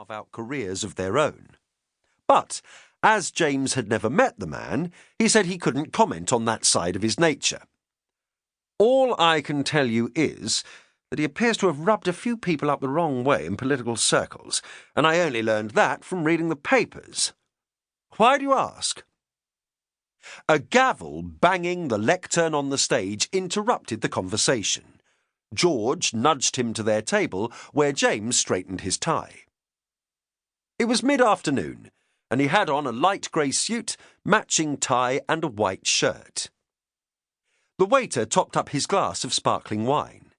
carve out careers of their own. But, as James had never met the man, he said he couldn't comment on that side of his nature. All I can tell you is that he appears to have rubbed a few people up the wrong way in political circles, and I only learned that from reading the papers. Why do you ask? A gavel banging the lectern on the stage interrupted the conversation. George nudged him to their table, where James straightened his tie. It was mid-afternoon, and he had on a light grey suit, matching tie and a white shirt. The waiter topped up his glass of sparkling wine.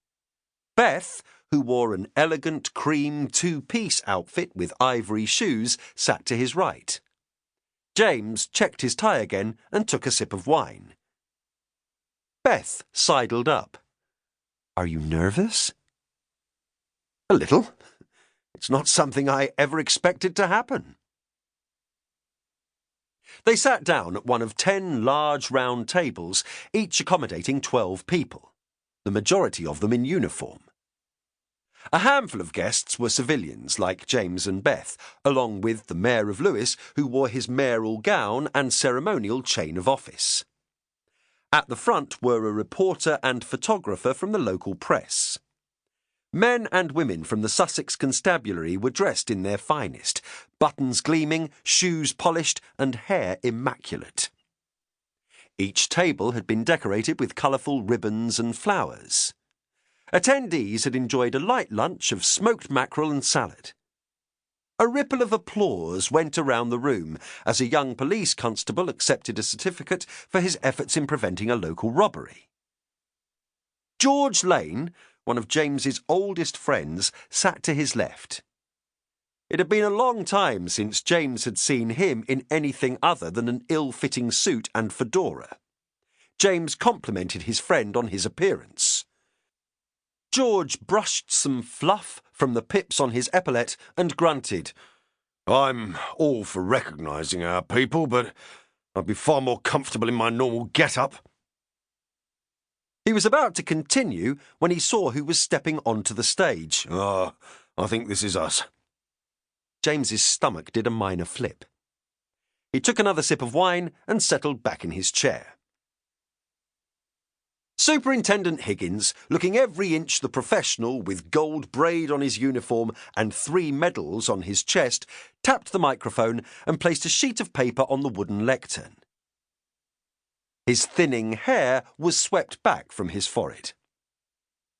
Beth, who wore an elegant cream two-piece outfit with ivory shoes, sat to his right. James checked his tie again and took a sip of wine. Beth sidled up. "Are you nervous?" "A little. It's not something I ever expected to happen." They sat down at one of 10 large round tables, each accommodating 12 people, the majority of them in uniform. A handful of guests were civilians like James and Beth, along with the Mayor of Lewes, who wore his mayoral gown and ceremonial chain of office. At the front were a reporter and photographer from the local press. Men and women from the Sussex Constabulary were dressed in their finest, buttons gleaming, shoes polished, and hair immaculate. Each table had been decorated with colourful ribbons and flowers. Attendees had enjoyed a light lunch of smoked mackerel and salad. A ripple of applause went around the room as a young police constable accepted a certificate for his efforts in preventing a local robbery. George Lane, one of James's oldest friends, sat to his left. It had been a long time since James had seen him in anything other than an ill-fitting suit and fedora. James complimented his friend on his appearance. George brushed some fluff from the pips on his epaulette and grunted, "I'm all for recognising our people, but I'd be far more comfortable in my normal get-up." He was about to continue when he saw who was stepping onto the stage. "I think this is us." James's stomach did a minor flip. He took another sip of wine and settled back in his chair. Superintendent Higgins, looking every inch the professional with gold braid on his uniform and 3 medals on his chest, tapped the microphone and placed a sheet of paper on the wooden lectern. His thinning hair was swept back from his forehead.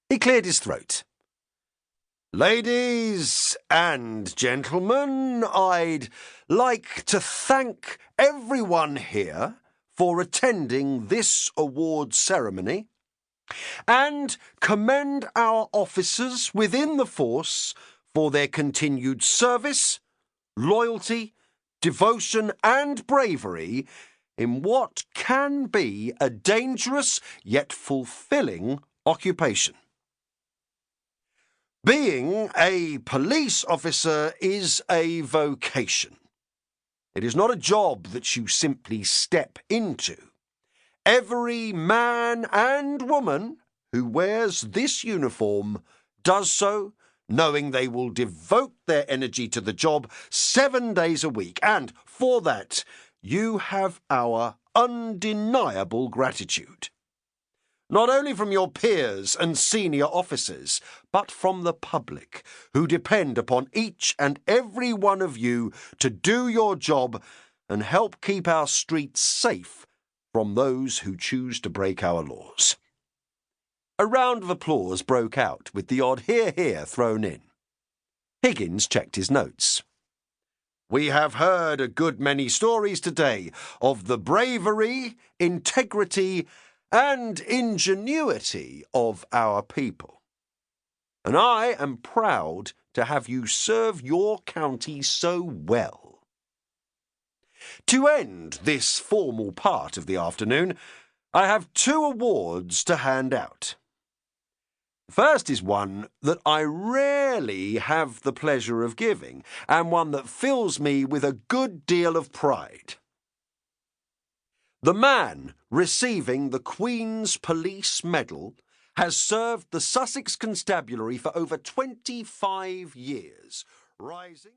He cleared his throat. "Ladies and gentlemen, I'd like to thank everyone here for attending this award ceremony and commend our officers within the force for their continued service, loyalty, devotion and bravery in what can be a dangerous yet fulfilling occupation. Being a police officer is a vocation. It is not a job that you simply step into. Every man and woman who wears this uniform does so knowing they will devote their energy to the job 7 days a week, and for that you have our undeniable gratitude. Not only from your peers and senior officers, but from the public, who depend upon each and every one of you to do your job and help keep our streets safe from those who choose to break our laws." A round of applause broke out, with the odd "hear, hear" thrown in. Higgins checked his notes. "We have heard a good many stories today of the bravery, integrity, and ingenuity of our people. And I am proud to have you serve your county so well. To end this formal part of the afternoon, I have 2 awards to hand out. The first is one that I rarely have the pleasure of giving, and one that fills me with a good deal of pride. The man receiving the Queen's Police Medal has served the Sussex Constabulary for over 25 years, rising...